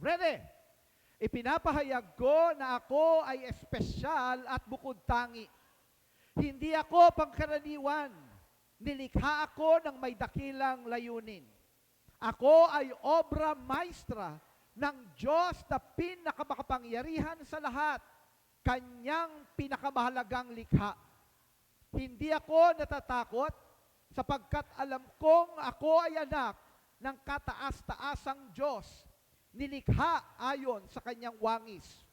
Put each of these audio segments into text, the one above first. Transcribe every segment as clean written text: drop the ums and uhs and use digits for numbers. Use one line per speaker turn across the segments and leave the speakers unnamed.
Ready? Ipinapahayag ko na ako ay espesyal at bukod tangi. Hindi ako pangkaraniwan. Nilikha ako ng may dakilang layunin. Ako ay obra maestra ng Diyos na pinakamakapangyarihan sa lahat, Kanyang pinakamahalagang likha. Hindi ako natatakot sapagkat alam kong ako ay anak ng kataas-taasang Diyos, nilikha ayon sa Kanyang wangis.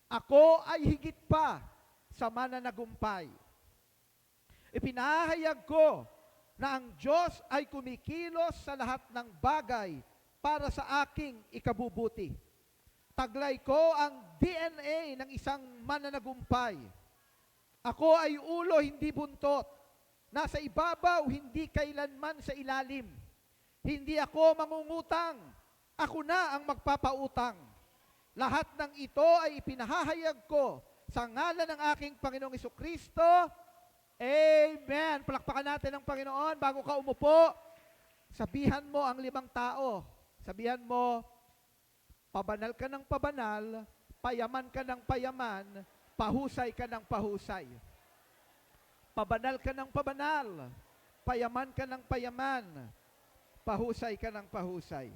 Ako ay higit pa sa mananagumpay. Ipinahayag ko na ang Diyos ay kumikilos sa lahat ng bagay para sa aking ikabubuti. Taglay ko ang DNA ng isang mananagumpay. Ako ay ulo, hindi buntot. Nasa ibabaw, hindi kailanman sa ilalim. Hindi ako mangungutang. Ako na ang magpapautang. Lahat ng ito ay ipinahahayag ko sa ngalan ng aking Panginoong Jesucristo. Amen. Palakpakan natin ang Panginoon. Bago ka umupo, sabihan mo ang 5 tao. Sabihan mo, pabanal ka ng pabanal, payaman ka ng payaman, pahusay ka ng pahusay. Pabanal ka ng pabanal, payaman ka ng payaman, pahusay ka ng pahusay.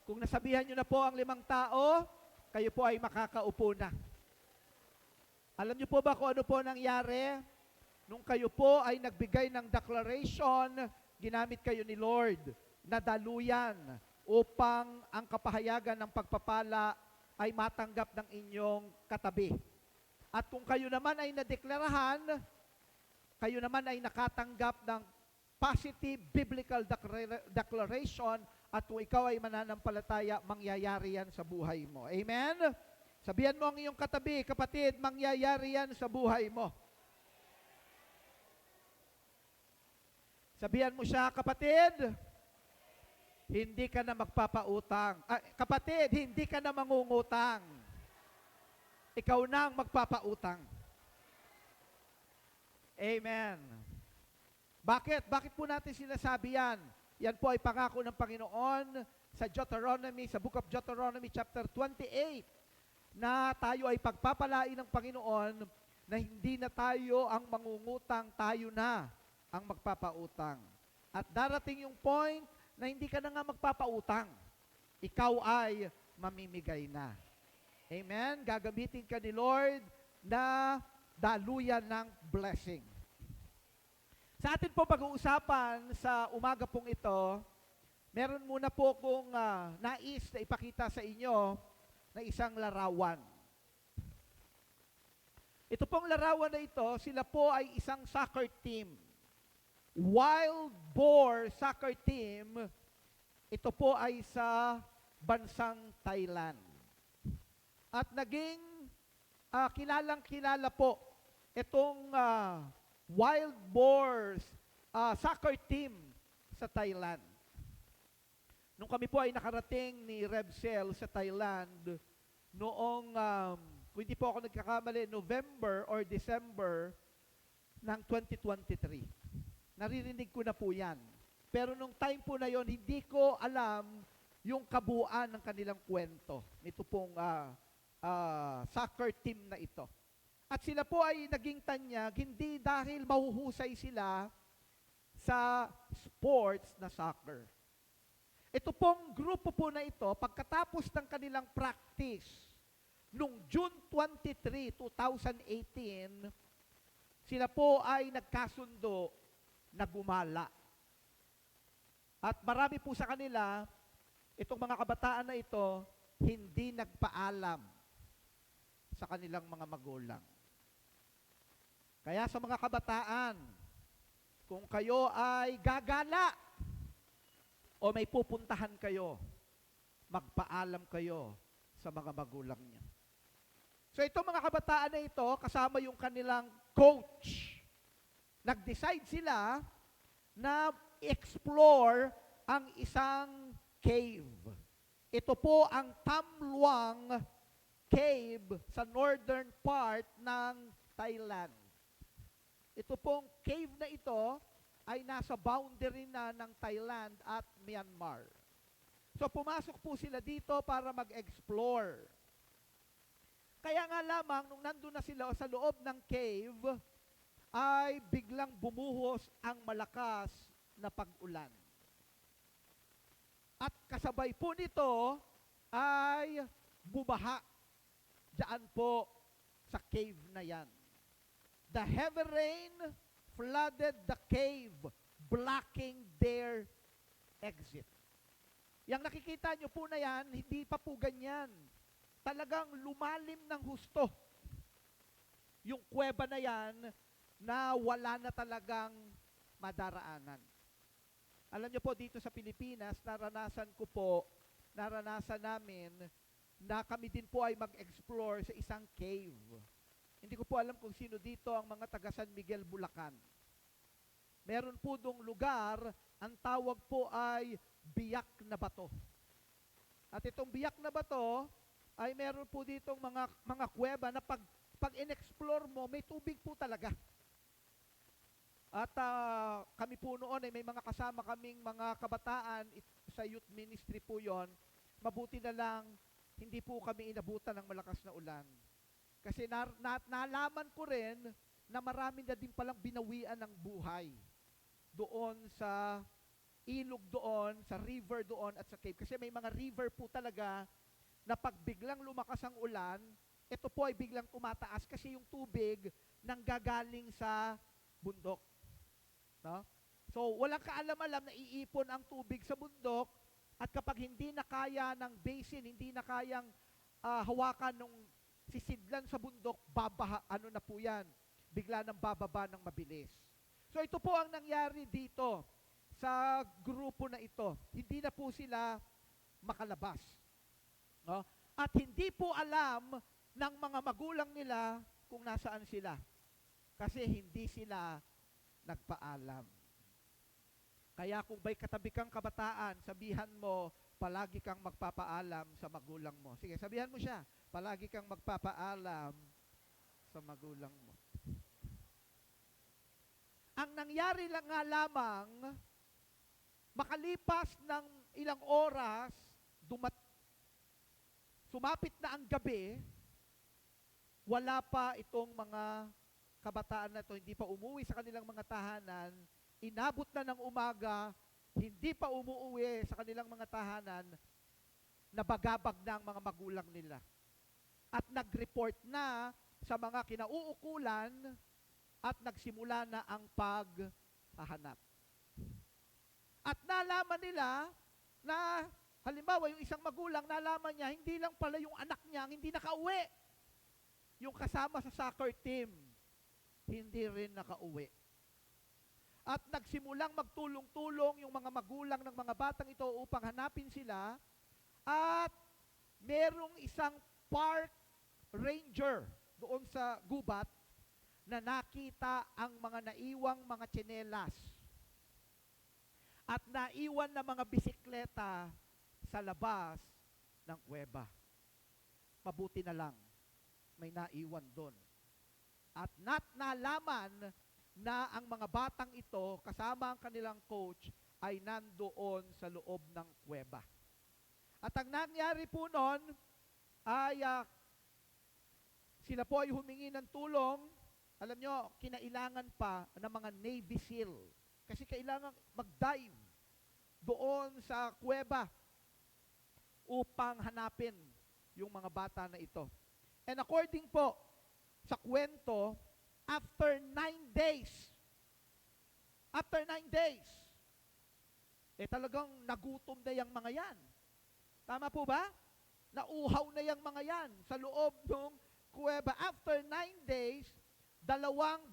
Kung nasabihan nyo na po ang 5 tao, kayo po ay makakaupo na. Alam nyo po ba kung ano po nangyari? Nung kayo po ay nagbigay ng declaration, ginamit kayo ni Lord na daluyan upang ang kapahayagan ng pagpapala ay matanggap ng inyong katabi. At kung kayo naman ay nadeklarahan, kayo naman ay nakatanggap ng positive biblical declaration at kung ikaw ay mananampalataya, mangyayari yan sa buhay mo. Amen? Sabihan mo ang iyong katabi, kapatid, mangyayari yan sa buhay mo. Sabihan mo siya, kapatid, hindi ka na magpapautang. Kapatid, hindi ka na mangungutang. Ikaw na ang magpapautang. Amen. Bakit? Bakit po natin sinasabi yan? Yan po ay pangako ng Panginoon sa Deuteronomy, sa Book of Deuteronomy chapter 28, na tayo ay pagpapalain ng Panginoon na hindi na tayo ang mangungutang, tayo na ang magpapautang. At darating yung point na hindi ka na nga magpapautang. Ikaw ay mamimigay na. Amen? Gagamitin ka ni Lord na daluyan ng blessing. Sa atin po pag-uusapan sa umaga pong ito, meron muna po kong nais na ipakita sa inyo na isang larawan. Ito pong larawan na ito, sila po ay isang soccer team. Wild Boar Soccer Team. Ito po ay sa bansang Thailand. At naging kilalang-kilala po itong Wild Boars Soccer Team sa Thailand. Nung kami po ay nakarating ni Revsel sa Thailand, noong, kung hindi po ako nagkakamali, November or December ng 2023. Naririnig ko na po yan. Pero nung time po na yon, hindi ko alam yung kabuuan ng kanilang kwento. Ito pong soccer team na ito. At sila po ay naging tanyag, hindi dahil mahuhusay sila sa sports na soccer. Ito pong grupo po na ito, pagkatapos ng kanilang practice, nung June 23, 2018, sila po ay nagkasundo na gumala. At marami po sa kanila, itong mga kabataan na ito, hindi nagpaalam sa kanilang mga magulang. Kaya sa mga kabataan, kung kayo ay gagala o may pupuntahan kayo, magpaalam kayo sa mga magulang niyo. So itong mga kabataan na ito, kasama yung kanilang coach, nag-decide sila na explore ang isang cave. Ito po ang Tam Luang Cave sa northern part ng Thailand. Ito pong cave na ito ay nasa boundary na ng Thailand at Myanmar. So pumasok po sila dito para mag-explore. Kaya nga lamang, nung nandun na sila sa loob ng cave, ay biglang bumuhos ang malakas na pag-ulan. At kasabay po nito ay bumaha diyan po sa cave na yan. The heavy rain flooded the cave, blocking their exit. Yang nakikita nyo po na yan, hindi pa po ganyan. Talagang lumalim ng husto. Yung kuweba na yan na wala na talagang madaraanan. Alam nyo po, dito sa Pilipinas, naranasan namin na kami din po ay mag-explore sa isang cave. Hindi ko po alam kung sino dito ang mga taga San Miguel, Bulacan. Meron po dong lugar, ang tawag po ay Biyak na Bato. At itong Biyak na Bato, ay meron po ditong mga kuweba na pag in-explore mo, may tubig po talaga. At kami po noon ay may mga kasama kaming mga kabataan sa youth ministry po yon. Mabuti na lang, hindi po kami inabutan ng malakas na ulan. Kasi nalaman ko rin na marami na din palang binawian ng buhay doon sa ilog doon, sa river doon at sa cave. Kasi may mga river po talaga na pag biglang lumakas ang ulan, ito po ay biglang tumataas kasi yung tubig nanggagaling sa bundok. No? So, walang kaalam-alam na iipon ang tubig sa bundok at kapag hindi na kaya ng basin, hindi na kayang hawakan ng sisidlan sa bundok, ano na po yan, bigla nang bababa ng mabilis. So, ito po ang nangyari dito sa grupo na ito. Hindi na po sila makalabas. No? At hindi po alam ng mga magulang nila kung nasaan sila. Kasi hindi sila nagpaalam. Kaya kung may katabi kang kabataan, sabihan mo, palagi kang magpapaalam sa magulang mo. Sige, sabihan mo siya, palagi kang magpapaalam sa magulang mo. Ang nangyari lang nga lamang, makalipas ng ilang oras, sumapit na ang gabi, wala pa itong mga kabataan na ito, hindi pa umuwi sa kanilang mga tahanan, inabot na ng umaga, hindi pa umuwi sa kanilang mga tahanan, nabagabag na ang mga magulang nila. At nag-report na sa mga kinauukulan at nagsimula na ang paghahanap. At nalaman nila na, halimbawa, yung isang magulang, nalaman niya, hindi lang pala yung anak niya, hindi nakauwi. Yung kasama sa soccer team, hindi rin nakauwi. At nagsimulang magtulong-tulong yung mga magulang ng mga batang ito upang hanapin sila. At merong isang park ranger doon sa gubat na nakita ang mga naiwang mga tsinelas at naiwan na mga bisikleta sa labas ng kuweba. Mabuti na lang, may naiwan doon. At nalaman na ang mga batang ito, kasama ang kanilang coach, ay nandoon sa loob ng kuweba. At ang nangyari po noon ay sila po ay humingi ng tulong. Alam nyo, kinailangan pa ng mga Navy SEAL. Kasi kailangan mag-dive doon sa kuweba upang hanapin yung mga bata na ito. And according po sa kwento, after 9 days, talagang nagutom na yung mga yan. Tama po ba? Nauhaw na yung mga yan sa loob ng kuweba. After 9 days, 2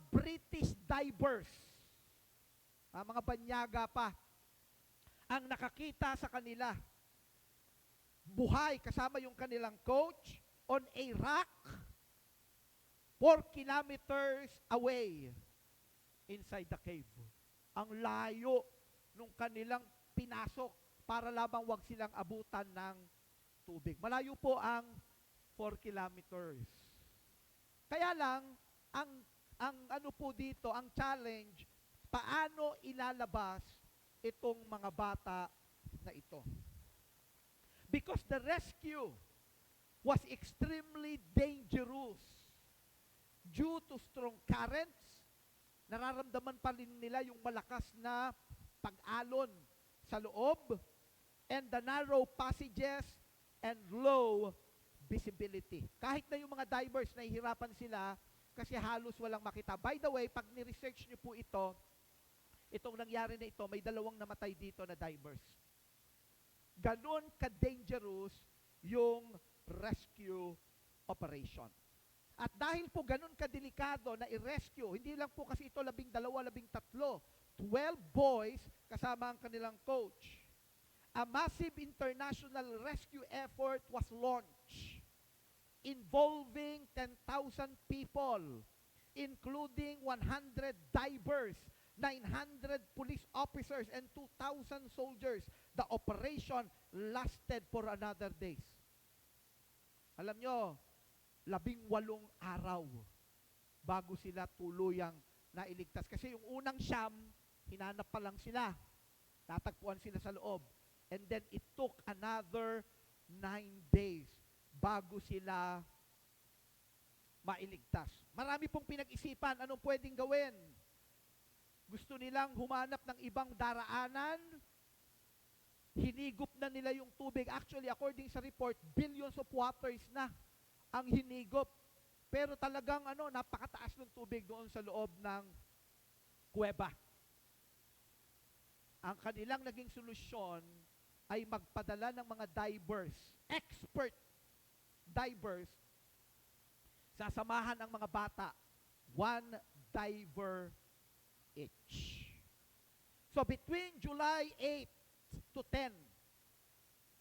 British divers, mga banyaga pa, ang nakakita sa kanila. Buhay kasama yung kanilang coach on a rock 4 kilometers away inside the cave. Ang layo nung kanilang pinasok para lamang wag silang abutan ng tubig. Malayo po ang 4 kilometers. Kaya lang, ang ang ano po dito, ang challenge, paano ilalabas itong mga bata na ito. Because the rescue was extremely dangerous due to strong currents. Nararamdaman pa rin nila yung malakas na pag-alon sa loob, and the narrow passages and low visibility. Kahit na yung mga divers, nahihirapan sila kasi halos walang makita. By the way, pag ni-research nyo po ito, itong nangyari na ito, may 2 namatay dito na divers. Ganon ka-dangerous yung rescue operation. At dahil po ganon kadelikado na i-rescue, hindi lang po kasi ito 12, 13, 12 boys kasama ang kanilang coach. A massive international rescue effort was launched involving 10,000 people, including 100 divers, 900 police officers, and 2,000 soldiers. The operation lasted for another days. Alam nyo, 18 araw bago sila tuluyang nailigtas. Kasi yung unang Siyam, hinanap pa lang sila. Natagpuan sila sa loob. And then it took another 9 days bago sila mailigtas. Marami pong pinag-isipan anong pwedeng gawin. Gusto nilang humanap ng ibang daraanan. Hinigop na nila yung tubig. Actually, according sa report, billions of waters na ang hinigop. Pero talagang napakataas ng tubig doon sa loob ng kuweba. Ang kanilang naging solusyon ay magpadala ng mga divers, expert divers, sasamahan ang mga bata, 1 diver each. So between July 8 to 10,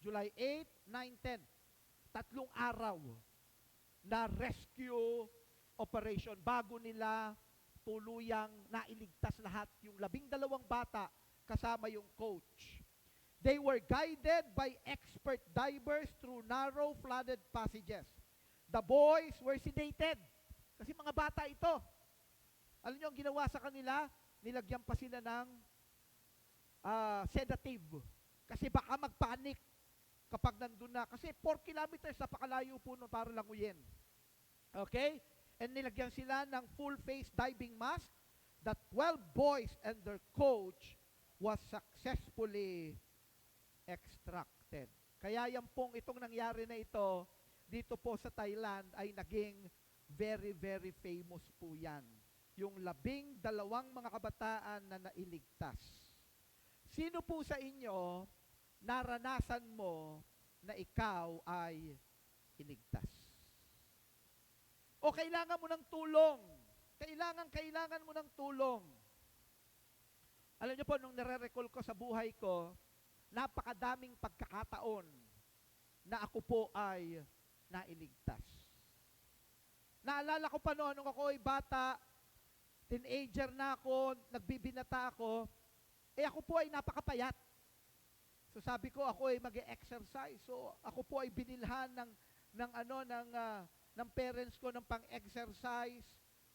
July 8, 9, 10, 3 araw na rescue operation bago nila tuluyang nailigtas lahat yung 12 bata kasama yung coach. They were guided by expert divers through narrow flooded passages. The boys were sedated. Kasi mga bata ito. Alam niyo ang ginawa sa kanila? Nilagyan pa sila ng sedative. Kasi baka magpanik kapag nandun na. Kasi 4 kilometers, napakalayo po nun para languyin. Okay? And nilagyan sila ng full-face diving mask. The 12 boys and their coach was successfully extracted. Kaya yan pong itong nangyari na ito dito po sa Thailand ay naging very, very famous po yan. Yung 12 mga kabataan na nailigtas. Sino po sa inyo naranasan mo na ikaw ay iligtas? O kailangan mo ng tulong? Kailangan mo ng tulong. Alam niyo po, nung nare-recall ko sa buhay ko, napakadaming pagkakataon na ako po ay nailigtas. Naalala ko pa noon, nung ako ay bata, teenager na ako, nagbibinata ako, ako po ay napakapayat. So sabi ko, ako ay mag-exercise. So ako po ay binilhan ng parents ko ng pang-exercise.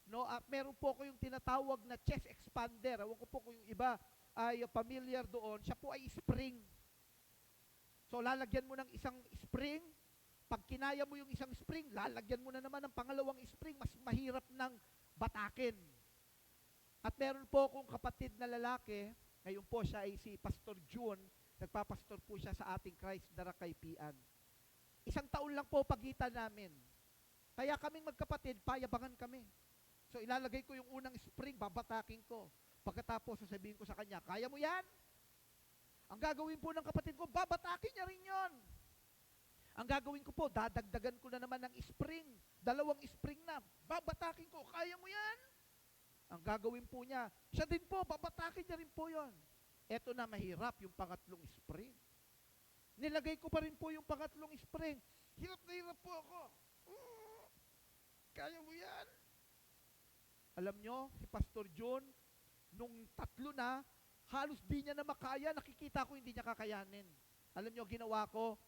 No? At meron po ko yung tinatawag na chest expander. Ewan ko po kung yung iba ay familiar doon. Siya po ay spring. So lalagyan mo ng isang spring. Pag kinaya mo yung isang spring, lalagyan mo na naman ng pangalawang spring. Mas mahirap ng batakin. At meron po akong kapatid na lalaki. Ngayon po siya ay si Pastor June. Nagpapastor po siya sa ating Christ Darakaypian. 1 taon lang po pagitan namin. Kaya kaming magkapatid, payabangan kami. So ilalagay ko yung unang spring, babatakin ko. Pagkatapos sasabihin ko sa kanya, kaya mo yan? Ang gagawin po ng kapatid ko, babatakin niya rin yon. Ang gagawin ko po, dadagdagan ko na naman ng spring. 2 spring na, babatakin ko, kaya mo yan? Ang gagawin po niya, siya din po, babatakin niya rin po yon. Eto na mahirap, yung pangatlong spring. Nilagay ko pa rin po yung pangatlong spring. Hirap na hirap po ako. Kaya mo yan? Alam nyo, si Pastor John, nung 3 na, halos di niya na makaya, nakikita ko hindi niya kakayanin. Alam nyo, ginawa ko,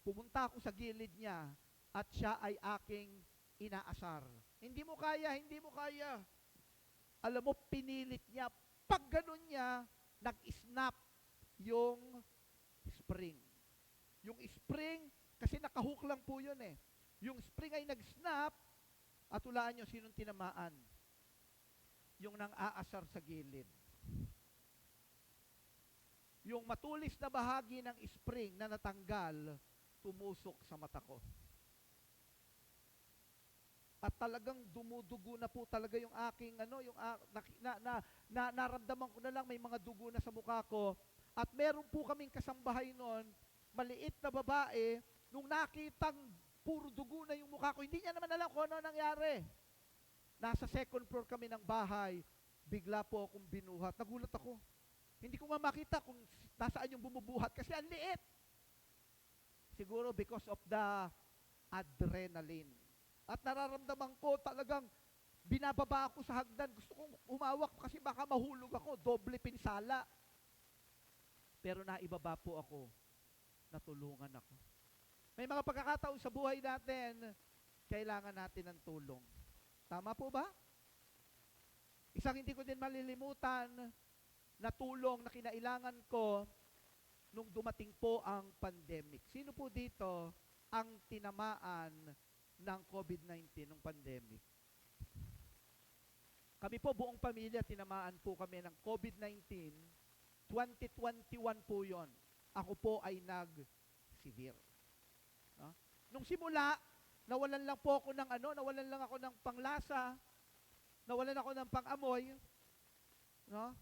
pumunta ako sa gilid niya, at siya ay aking inaasar. Hindi mo kaya, hindi mo kaya. Alam mo, pinilit niya. Pag ganun niya, nag-snap yung spring. Yung spring, kasi nakahook lang po yun eh. Yung spring ay nag-snap, at hulaan nyo sinong tinamaan. Yung nang aasar sa gilid. Yung matulis na bahagi ng spring na natanggal, tumusok sa mata ko. At talagang dumudugo na po talaga yung aking naramdaman ko na lang may mga dugo na sa mukha ko. At meron po kaming kasambahay noon, maliit na babae, nung nakitang puro dugo na yung mukha ko, hindi niya naman alam kung ano nangyari. Nasa second floor kami ng bahay, bigla po akong binuhat. Nagulat ako. Hindi ko nga makita kung nasaan yung bumubuhat kasi ang liit. Siguro because of the adrenaline. At nararamdaman ko talagang binababa ako sa hagdan. Gusto kong umawak kasi baka mahulog ako. Doble pinsala. Pero naibaba po ako. Natulungan ako. May mga pagkakataon sa buhay natin, kailangan natin ng tulong. Tama po ba? Isang hindi ko din malilimutan na tulong na kinailangan ko nung dumating po ang pandemic. Sino po dito ang tinamaan ng COVID-19 nung pandemic? Kami po, buong pamilya, tinamaan po kami ng COVID-19. 2021 po yon. Ako po ay nag-severe. No? Nung simula, nawalan lang po ako ng nawalan lang ako ng panglasa, nawalan ako ng pangamoy, no?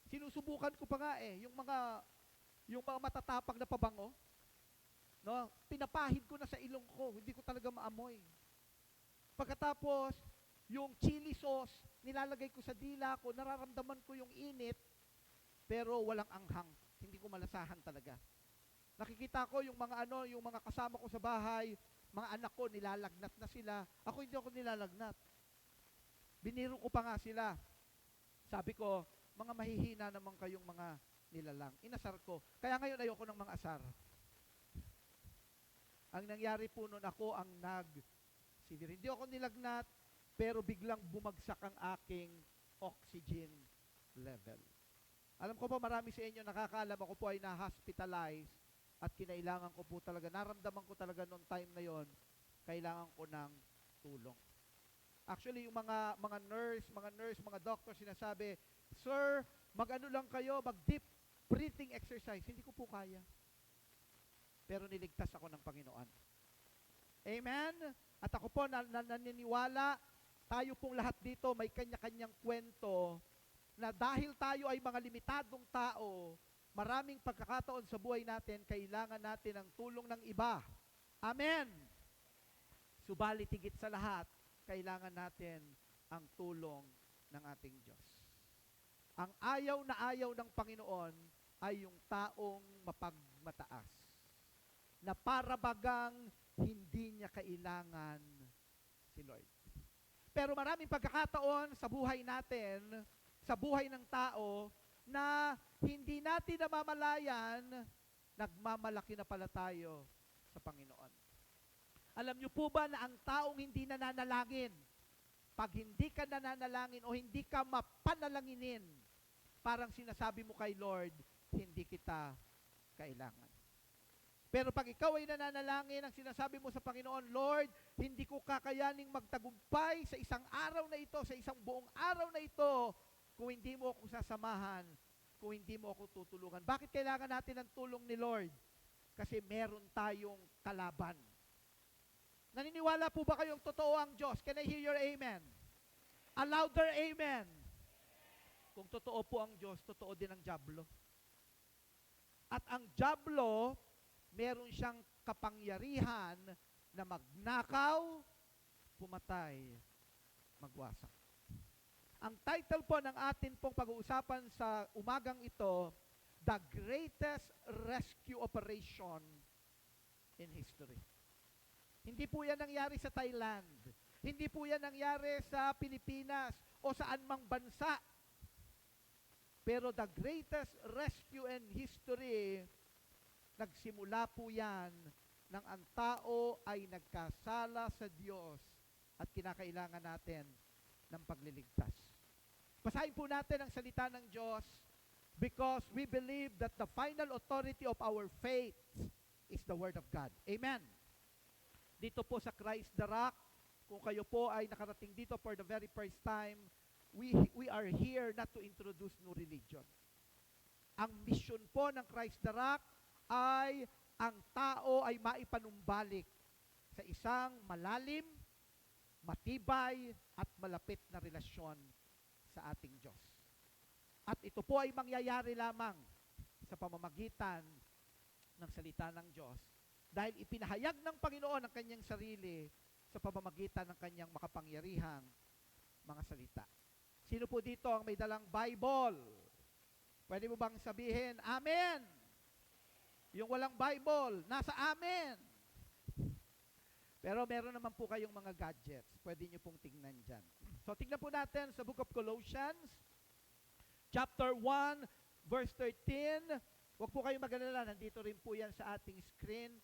Sinusubukan ko pa nga yung mga matatapang na pabango, no? Pinapahid ko na sa ilong ko, hindi ko talaga maamoy. Pagkatapos, yung chili sauce, nilalagay ko sa dila ko, nararamdaman ko yung init, pero walang anghang. Hindi ko malasahan talaga. Nakikita ko yung mga kasama ko sa bahay, mga anak ko, nilalagnat na sila. Ako hindi ako nilalagnat. Biniro ko pa nga sila. Sabi ko, mga mahihina naman kayong mga nilalang. Inasar ko. Kaya ngayon ayoko ng mga asar. Ang nangyari po noon, ako ang nag-severe. Hindi ako nilagnat, pero biglang bumagsak ang aking oxygen level. Alam ko po, marami sa inyo nakakaalam, ako po ay na-hospitalize at kinailangan ko po talaga, naramdaman ko talaga noong time na yon, kailangan ko ng tulong. Actually, yung mga nurse, mga doctor sinasabi, "Sir, mag-ano lang kayo, mag-deep breathing exercise." Hindi ko po kaya. Pero niligtas ako ng Panginoon. Amen? At ako po naniniwala, tayo pong lahat dito may kanya-kanyang kwento na dahil tayo ay mga limitadong tao, maraming pagkakataon sa buhay natin, kailangan natin ang tulong ng iba. Amen? Subalit higit sa lahat, kailangan natin ang tulong ng ating Diyos. Ang ayaw na ayaw ng Panginoon ay yung taong mapagmataas, na para bagang hindi niya kailangan si Lord. Pero maraming pagkakataon sa buhay natin, sa buhay ng tao, na hindi natin namamalayan, nagmamalaki na pala tayo sa Panginoon. Alam niyo po ba na ang taong hindi nananalangin, pag hindi ka nananalangin o hindi ka mapanalanginin, parang sinasabi mo kay Lord, hindi kita kailangan. Pero pag ikaw ay nananalangin, ang sinasabi mo sa Panginoon, Lord, hindi ko kakayaning magtagumpay sa isang araw na ito, sa isang buong araw na ito, kung hindi mo ako sasamahan, kung hindi mo ako tutulungan. Bakit kailangan natin ang tulong ni Lord? Kasi meron tayong kalaban. Naniniwala po ba kayong totoo ang Diyos? Can I hear your amen? A louder amen. Kung totoo po ang Diyos, totoo din ang dyablo. At ang dyablo, meron siyang kapangyarihan na magnakaw, pumatay, magwasak. Ang title po ng atin pong pag-uusapan sa umagang ito, The Greatest Rescue Operation in History. Hindi po yan nangyari sa Thailand. Hindi po yan nangyari sa Pilipinas o saan mang bansa. Pero the greatest rescue in history, nagsimula po yan nang ang tao ay nagkasala sa Diyos at kinakailangan natin ng pagliligtas. Basahin po natin ang salita ng Diyos because we believe that the final authority of our faith is the Word of God. Amen. Dito po sa Christ the Rock, kung kayo po ay nakarating dito for the very first time, we are here not to introduce new religion. Ang mission po ng Christ the Rock ay ang tao ay maipanumbalik sa isang malalim, matibay, at malapit na relasyon sa ating Diyos. At ito po ay mangyayari lamang sa pamamagitan ng salita ng Diyos dahil ipinahayag ng Panginoon ang kanyang sarili sa pamamagitan ng kanyang makapangyarihang mga salita. Sino po dito ang may dalang Bible? Pwede mo bang sabihin, Amen? Yung walang Bible, nasa Amen. Pero meron naman po kayong mga gadgets. Pwede nyo pong tingnan dyan. So tingnan po natin sa Book of Colossians, chapter 1, verse 13. Huwag po kayong mag-alala, nandito rin po yan sa ating screen.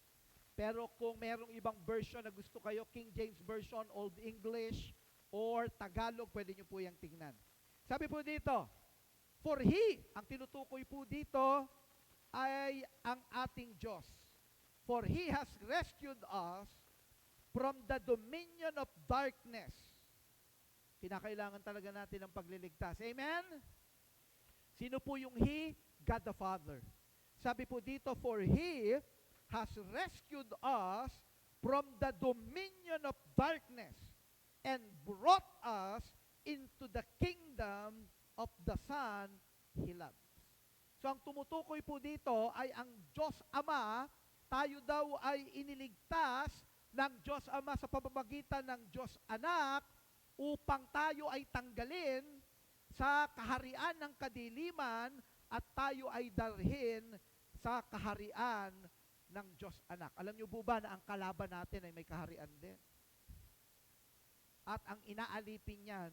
Pero kung merong ibang version na gusto kayo, King James Version, Old English, or Tagalog, pwede nyo po yung tingnan. Sabi po dito, for He, ang tinutukoy po dito, ay ang ating Diyos. For He has rescued us from the dominion of darkness. Kinakailangan talaga natin ng pagliligtas. Amen? Sino po yung He? God the Father. Sabi po dito, for He has rescued us from the dominion of darkness and brought us into the kingdom of the Son He loves. So ang tumutukoy po dito ay ang Diyos Ama, tayo daw ay iniligtas ng Diyos Ama sa pamamagitan ng Diyos Anak upang tayo ay tanggalin sa kaharian ng kadiliman at tayo ay dalhin sa kaharian ng Diyos Anak. Alam niyo po ba na ang kalaban natin ay may kaharian din? At ang inaalipin niyan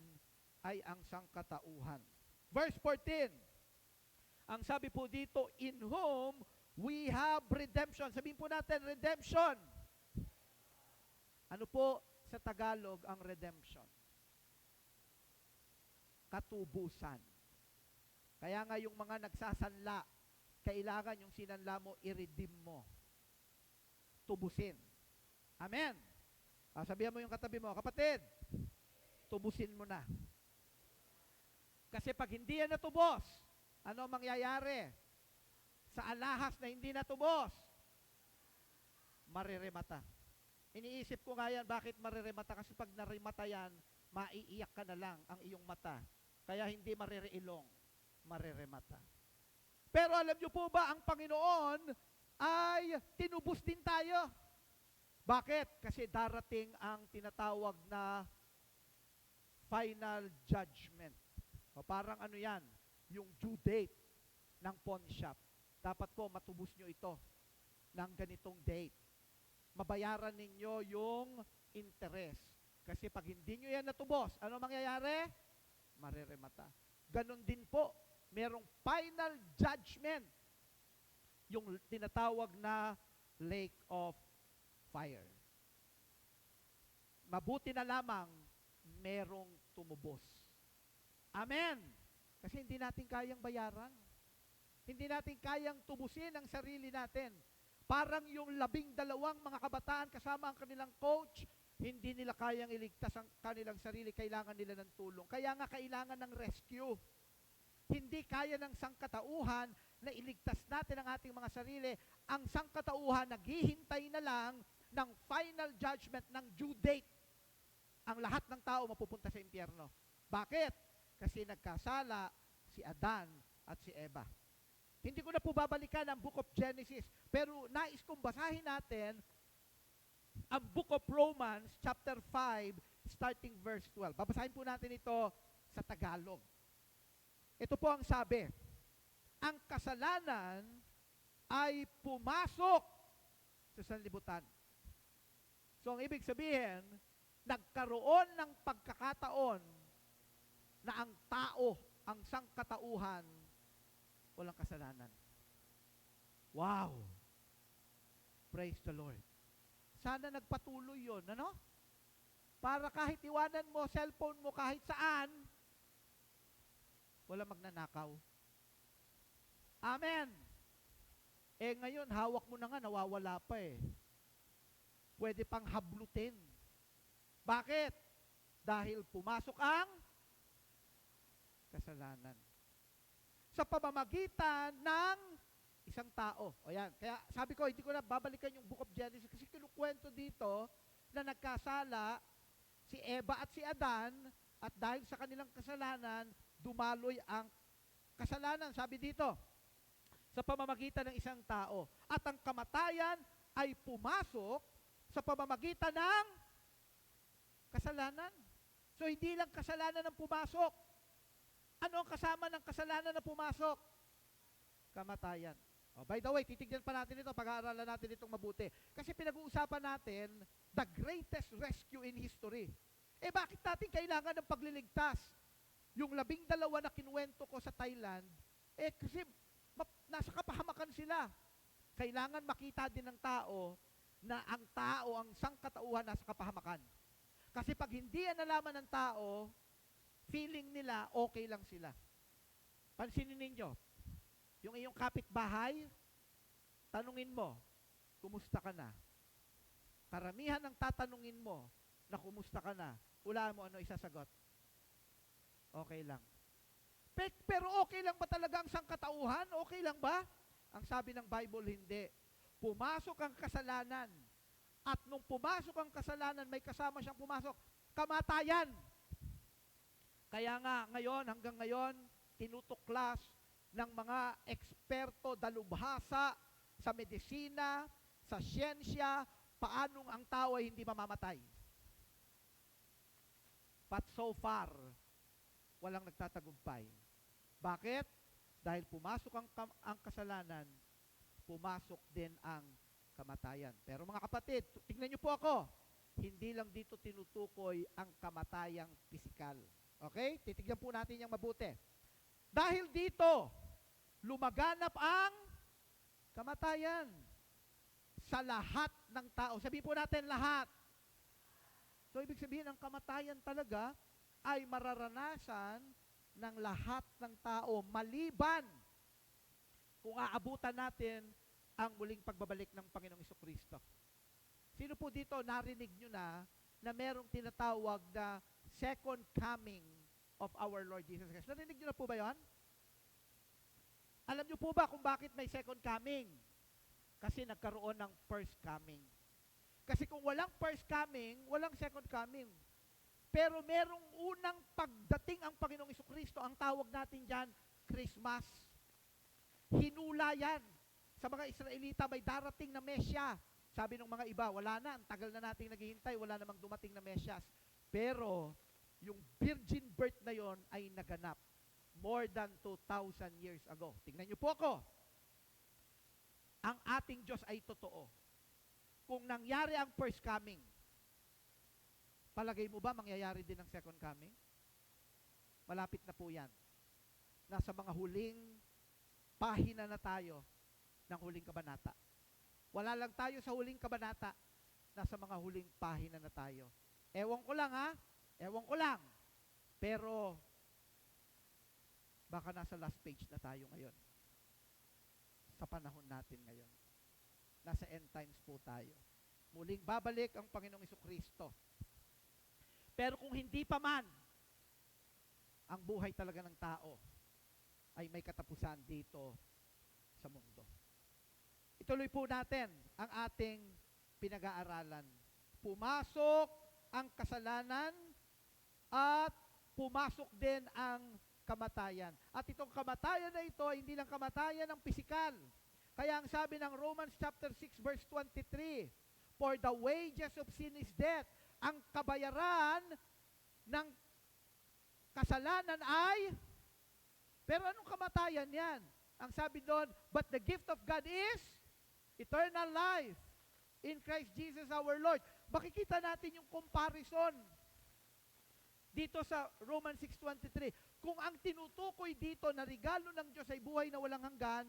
ay ang sangkatauhan. Verse 14, ang sabi po dito, in whom we have redemption. Sabihin po natin, redemption. Ano po sa Tagalog ang redemption? Katubusan. Kaya nga yung mga nagsasanla, kailangan yung sinanla mo, i-redeem mo. Tubusin. Amen. Sabihan mo yung katabi mo, kapatid, tubusin mo na. Kasi pag hindi yan natubos, ano mangyayari? Sa alahas na hindi natubos, mariremata. Iniisip ko nga yan, bakit mariremata? Kasi pag narimata yan, maiiyak ka na lang ang iyong mata. Kaya hindi marireilong, mariremata. Pero alam niyo po ba, ang Panginoon ay tinubos din tayo. Bakit? Kasi darating ang tinatawag na final judgment. O parang ano yan, yung due date ng pawn shop. Dapat po matubos nyo ito ng ganitong date. Mabayaran ninyo yung interest. Kasi pag hindi nyo yan natubos, ano mangyayari? Mariremata. Ganon din po, merong final judgment, yung tinatawag na lake of fire. Mabuti na lamang merong tumubos. Amen! Kasi hindi natin kayang bayaran. Hindi natin kayang tubusin ang sarili natin. Parang yung 12 mga kabataan kasama ang kanilang coach, hindi nila kayang iligtas ang kanilang sarili, kailangan nila ng tulong. Kaya nga kailangan ng rescue. Hindi kaya ng sangkatauhan na iligtas natin ang ating mga sarili. Ang sangkatauhan naghihintay na lang ng final judgment ng due date. Ang lahat ng tao mapupunta sa impyerno. Bakit? Kasi nagkasala si Adan at si Eva. Hindi ko na po babalikan ang Book of Genesis, pero nais kong basahin natin ang Book of Romans, chapter 5, starting verse 12. Babasahin po natin ito sa Tagalog. Ito po ang sabi, ang kasalanan ay pumasok sa sanlibutan. So ang ibig sabihin, nagkaroon ng pagkakataon na ang tao, ang sangkatauhan, walang kasalanan. Wow! Praise the Lord. Sana nagpatuloy yun, ano? Para kahit iwanan mo, cellphone mo kahit saan, Wala magnanakaw. Amen. Ngayon, hawak mo na nga, nawawala pa eh. Pwede pang hablutin. Bakit? Dahil pumasok ang kasalanan. Sa pamamagitan ng isang tao. O yan. Kaya sabi ko, hindi ko na babalikan yung Book of Genesis kasi kinukwento dito na nagkasala si Eva at si Adan at dahil sa kanilang kasalanan, dumaloy ang kasalanan. Sabi dito, sa pamamagitan ng isang tao. At ang kamatayan ay pumasok sa pamamagitan ng kasalanan. So, hindi lang kasalanan ang pumasok. Ano ang kasama ng kasalanan na pumasok? Kamatayan. Oh, by the way, titignan pa natin ito, pag-aaralan natin itong mabuti. Kasi pinag-uusapan natin the greatest rescue in history. Bakit natin kailangan ng pagliligtas? Yung 12 na kinuwento ko sa Thailand, kasi nasa kapahamakan sila. Kailangan makita din ng tao na ang tao, ang sangkatauhan nasa kapahamakan. Kasi pag hindi yan nalaman ng tao, feeling nila okay lang sila. Pansinin ninyo, yung iyong kapitbahay, tanungin mo, kumusta ka na? Karamihan ng tatanungin mo na kumusta ka na, wala mo ano isasagot. Okay lang. Pero okay lang ba talaga ang sangkatauhan? Okay lang ba? Ang sabi ng Bible, hindi. Pumasok ang kasalanan. At nung pumasok ang kasalanan, may kasama siyang pumasok, kamatayan. Kaya nga, hanggang ngayon, tinutuklas ng mga eksperto dalubhasa sa medisina, sa siyensya, paanong ang tao ay hindi mamamatay. But so far, walang nagtatagumpay. Bakit? Dahil pumasok ang kasalanan, pumasok din ang kamatayan. Pero mga kapatid, tingnan niyo po ako, hindi lang dito tinutukoy ang kamatayang pisikal. Okay? Titignan po natin yung mabuti. Dahil dito, lumaganap ang kamatayan sa lahat ng tao. Sabihin po natin lahat. So, ibig sabihin, ang kamatayan talaga ay mararanasan ng lahat ng tao maliban kung aabutan natin ang muling pagbabalik ng Panginoong Jesucristo. Sino po dito narinig nyo na merong tinatawag na second coming of our Lord Jesus Christ? Narinig nyo na po ba yon? Alam nyo po ba kung bakit may second coming? Kasi nagkaroon ng first coming. Kasi kung walang first coming, walang second coming. Pero merong unang pagdating ang Panginoong Jesucristo, ang tawag natin dyan, Christmas. Hinula yan. Sa mga Israelita, may darating na Mesya. Sabi ng mga iba, wala na, ang tagal na nating naghihintay, wala namang dumating na Mesyas. Pero, yung virgin birth na yon ay naganap more than 2,000 years ago. Tingnan niyo po ako. Ang ating Diyos ay totoo. Kung nangyari ang first coming, palagay mo ba mangyayari din ang second coming? Malapit na po yan. Nasa mga huling pahina na tayo ng huling kabanata. Wala lang tayo sa huling kabanata, nasa mga huling pahina na tayo. Ewan ko lang ha, ewan ko lang. Pero, baka nasa last page na tayo ngayon. Sa panahon natin ngayon. Nasa end times po tayo. Muling babalik ang Panginoong Jesucristo. Pero kung hindi pa man, ang buhay talaga ng tao ay may katapusan dito sa mundo. Ituloy po natin ang ating pinag-aaralan. Pumasok ang kasalanan at pumasok din ang kamatayan. At itong kamatayan na ito, hindi lang kamatayan ng pisikal. Kaya ang sabi ng Romans chapter 6 verse 23, for the wages of sin is death. Ang kabayaran ng kasalanan ay, pero anong kamatayan yan? Ang sabi doon, but the gift of God is eternal life in Christ Jesus our Lord. Makikita natin yung comparison dito sa Romans 6:23. Kung ang tinutukoy dito na regalo ng Diyos ay buhay na walang hanggan,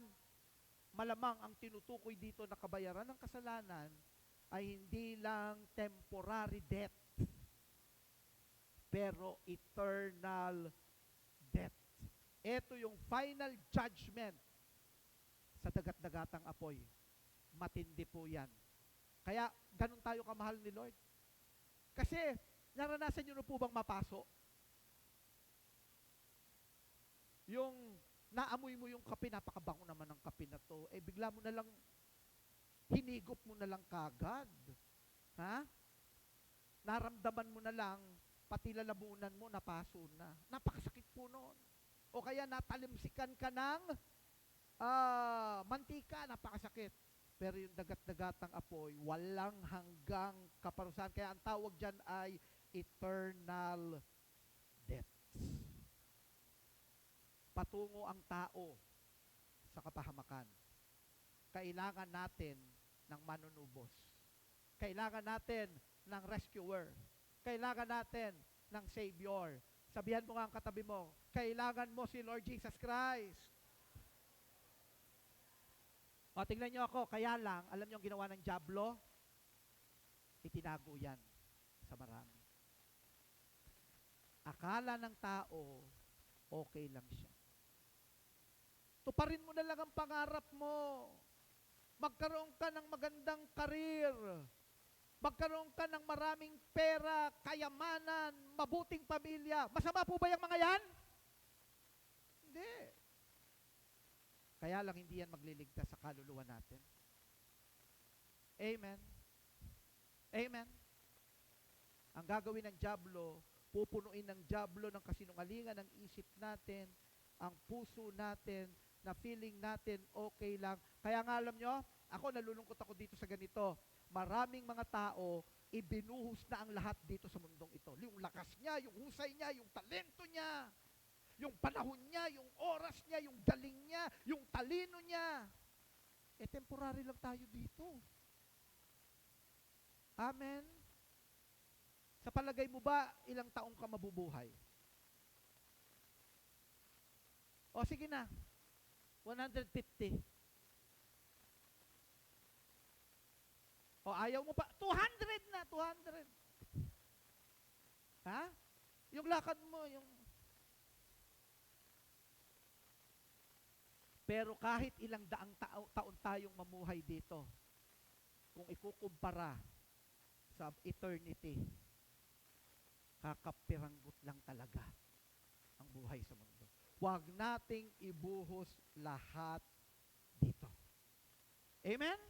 malamang ang tinutukoy dito na kabayaran ng kasalanan ay hindi lang temporary death, pero eternal death. Ito yung final judgment sa dagat-dagatang apoy. Matindi po yan. Kaya, ganun tayo kamahal ni Lord. Kasi, naranasan nyo na po bang mapaso? Yung naamoy mo yung kape, napakabango naman ng kape na to, eh bigla mo na lang, hinigop mo na lang kagad. Ha? Naramdaman mo na lang, pati lalamunan mo, napaso na. Napakasakit po noon. O kaya natalimsikan ka ng mantika, napakasakit. Pero yung dagat-dagatang apoy, walang hanggang kaparusahan. Kaya ang tawag dyan ay eternal death. Patungo ang tao sa kapahamakan. Kailangan natin ng manunubos. Kailangan natin ng rescuer. Kailangan natin ng Savior. Sabihan mo nga ang katabi mo, kailangan mo si Lord Jesus Christ. O, tingnan nyo ako, kaya lang, alam nyo ang ginawa ng dyablo? Itinago yan sa marami. Akala ng tao, okay lang siya. Tuparin mo na lang ang pangarap mo. Magkaroon ka ng magandang karir. Magkaroon ka ng maraming pera, kayamanan, mabuting pamilya. Masama po ba yung mga yan? Hindi. Kaya lang hindi yan magliligtas sa kaluluwa natin. Amen. Amen. Ang gagawin ng dyablo, pupunuin ng dyablo ng kasinungalingan ng isip natin, ang puso natin, na feeling natin okay lang. Kaya nga alam nyo, ako nalulungkot ako dito sa ganito. Maraming mga tao, ibinuhos na ang lahat dito sa mundong ito. Yung lakas niya, yung husay niya, yung talento niya, yung panahon niya, yung oras niya, yung galing niya, yung talino niya. Eh, temporary lang tayo dito. Amen? Sa palagay mo ba, ilang taong ka mabubuhay? O, sige na. 150. O, ayaw mo pa. 200 na, 200. Ha? Yung lakad mo, yung... Pero kahit ilang daang taon tayong mamuhay dito, kung ikukumpara sa eternity, kakapiranggot lang talaga ang buhay sa mundo. Huwag nating ibuhos lahat dito. Amen?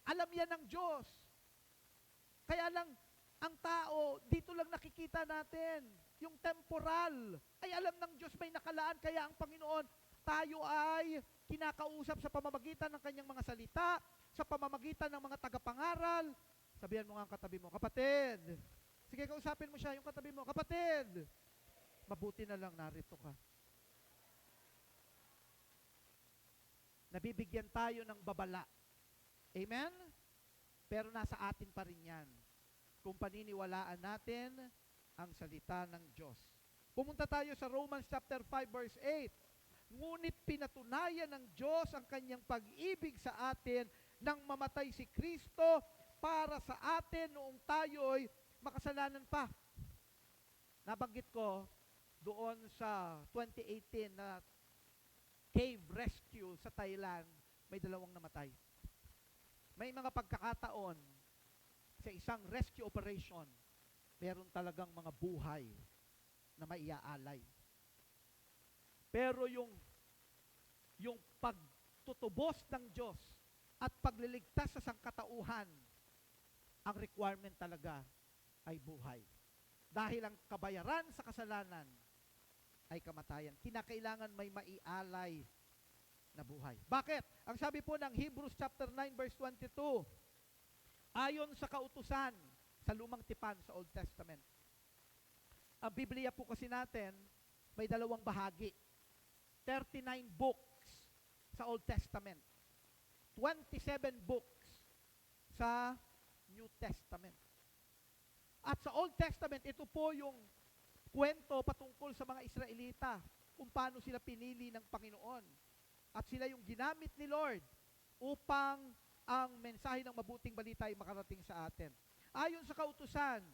Alam yan ng Diyos. Kaya lang, ang tao, dito lang nakikita natin. Yung temporal. Ay alam ng Diyos may nakalaan. Kaya ang Panginoon, tayo ay kinakausap sa pamamagitan ng kanyang mga salita, sa pamamagitan ng mga tagapangaral. Sabihan mo nga ang katabi mo, kapatid. Sige, kausapin mo siya, yung katabi mo, kapatid. Mabuti na lang narito ka. Nabibigyan tayo ng babala. Amen? Pero nasa atin pa rin yan. Kung paniniwalaan natin ang salita ng Diyos. Pumunta tayo sa Romans chapter 5 verse 8. Ngunit pinatunayan ng Diyos ang kanyang pag-ibig sa atin nang mamatay si Kristo para sa atin noong tayo'y makasalanan pa. Nabanggit ko doon sa 2018 na cave rescue sa Thailand, may 2 namatay. May mga pagkakataon sa isang rescue operation, meron talagang mga buhay na maiaalay. Pero yung pagtutubos ng Diyos at pagliligtas sa sangkatauhan, ang requirement talaga ay buhay. Dahil ang kabayaran sa kasalanan ay kamatayan. Kinakailangan may maialay na buhay. Bakit? Ang sabi po ng Hebrews chapter 9 verse 22, ayon sa kautusan sa lumang tipan sa Old Testament. Ang Biblia po kasi natin may 2 bahagi. 39 books sa Old Testament. 27 books sa New Testament. At sa Old Testament, ito po yung kwento patungkol sa mga Israelita, kung paano sila pinili ng Panginoon. At sila yung ginamit ni Lord upang ang mensahe ng mabuting balita ay makarating sa atin. Ayon sa kautusan,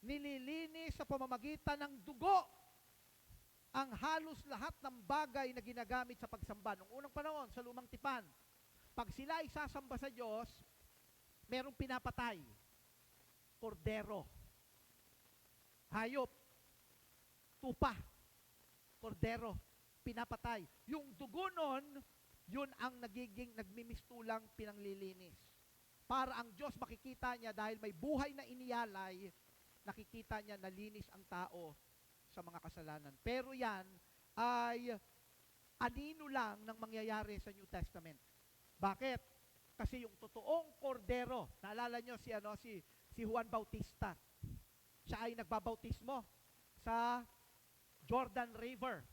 nililinis sa pamamagitan ng dugo ang halos lahat ng bagay na ginagamit sa pagsamba. Noong unang panahon, sa lumang tipan, pag sila ay sasamba sa Diyos, merong pinapatay. Kordero, hayop, tupa, kordero, pinapatay. Yung dugo nun, yun ang nagmimistulang pinanglilinis. Para ang Diyos makikita niya dahil may buhay na iniyalay, nakikita niya nalinis ang tao sa mga kasalanan. Pero yan ay anino lang ng mangyayari sa New Testament. Bakit? Kasi yung totoong kordero, naalala nyo si Juan Bautista. Siya ay nagbabautismo sa Jordan River.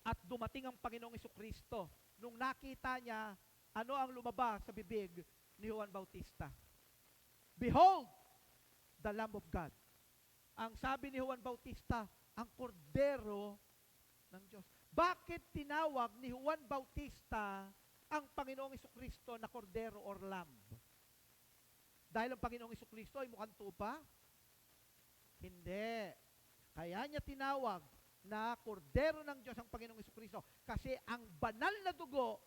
At dumating ang Panginoong Jesucristo. Nung nakita niya, ano ang lumabas sa bibig ni Juan Bautista? Behold, the Lamb of God. Ang sabi ni Juan Bautista, ang kordero ng Diyos. Bakit tinawag ni Juan Bautista ang Panginoong Jesucristo na kordero or lamb? Dahil ang Panginoong Jesucristo ay mukhang tupa? Hindi. Kaya niya tinawag na kordero ng Diyos ang Panginoong Jesucristo kasi ang banal na dugo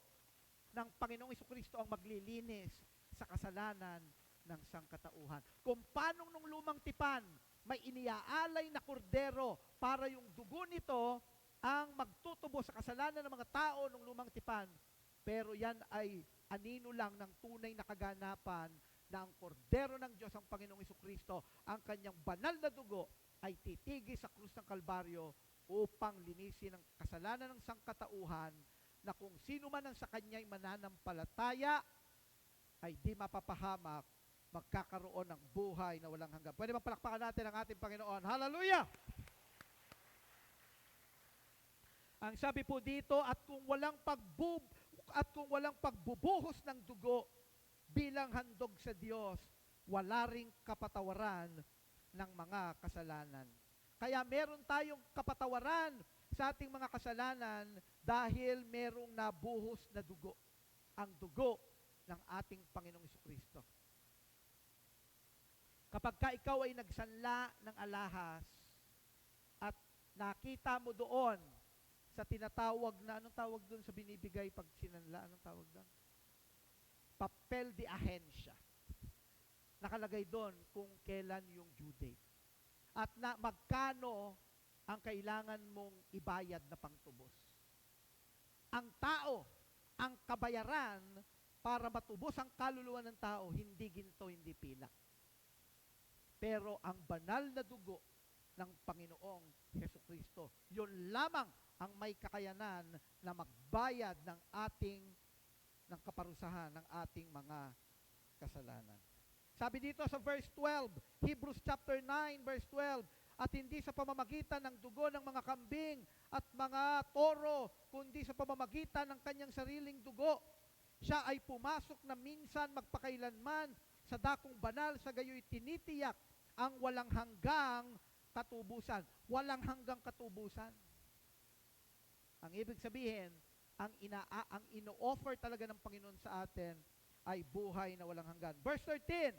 ng Panginoong Jesucristo ang maglilinis sa kasalanan ng sangkatauhan. Kung paano nung lumang tipan may iniaalay na kordero para yung dugo nito ang magtutubo sa kasalanan ng mga tao nung lumang tipan, pero yan ay anino lang ng tunay na kaganapan na ang kordero ng Diyos ang Panginoong Jesucristo, ang kanyang banal na dugo ay titigis sa krus ng Kalbaryo upang linisin ang kasalanan ng sangkatauhan na kung sino man ang sa kanya'y mananampalataya ay di mapapahamak, magkakaroon ng buhay na walang hanggan. Pwede bang palakpakan natin ang ating Panginoon? Hallelujah! Ang sabi po dito, at kung walang pagbubuhos ng dugo bilang handog sa Diyos, wala ring kapatawaran ng mga kasalanan. Kaya meron tayong kapatawaran sa ating mga kasalanan dahil merong nabuhos na dugo. Ang dugo ng ating Panginoong Jesucristo. Kapag ka ikaw ay nagsanla ng alahas at nakita mo doon sa tinatawag na, anong tawag doon sa binibigay pag sinanla? Anong tawag doon? Papel de ahensya. Nakalagay doon kung kailan yung due date. At na magkano ang kailangan mong ibayad na pangtubos. Ang tao, ang kabayaran para matubos ang kaluluwa ng tao, hindi ginto, hindi pilak. Pero ang banal na dugo ng Panginoong Jesucristo, yun lamang ang may kakayanan na magbayad ng kaparusahan ng ating mga kasalanan. Sabi dito sa verse 12, Hebrews chapter 9, verse 12, at hindi sa pamamagitan ng dugo ng mga kambing at mga toro, kundi sa pamamagitan ng kanyang sariling dugo. Siya ay pumasok na minsan magpakailanman sa dakong banal, sa gayoy tinitiyak ang walang hanggang katubusan. Walang hanggang katubusan. Ang ibig sabihin, ang ino-offer talaga ng Panginoon sa atin ay buhay na walang hanggan. Verse 13,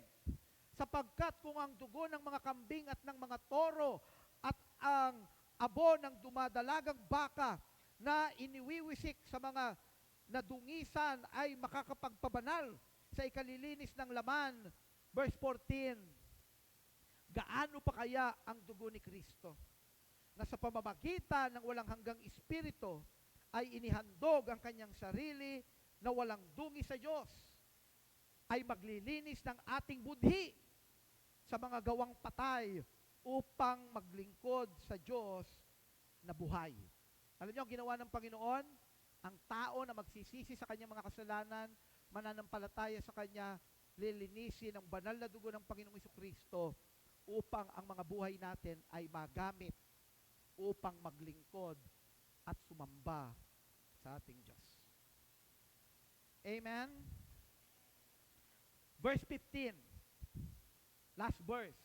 sapagkat kung ang dugo ng mga kambing at ng mga toro at ang abo ng dumadalagang baka na iniwiwisik sa mga nadungisan ay makakapagpabanal sa ikalilinis ng laman. Verse 14, gaano pa kaya ang dugo ni Kristo na sa pamamagitan ng walang hanggang Espiritu ay inihandog ang kanyang sarili na walang dungi sa Diyos, ay maglilinis ng ating budhi sa mga gawang patay upang maglingkod sa Diyos na buhay. Alam niyo ang ginawa ng Panginoon? Ang tao na magsisisi sa kanyang mga kasalanan, mananampalataya sa kanya, lilinisin ang banal na dugo ng Panginoong Jesucristo upang ang mga buhay natin ay magamit upang maglingkod at sumamba sa ating Diyos. Amen? Verse 15, last verse.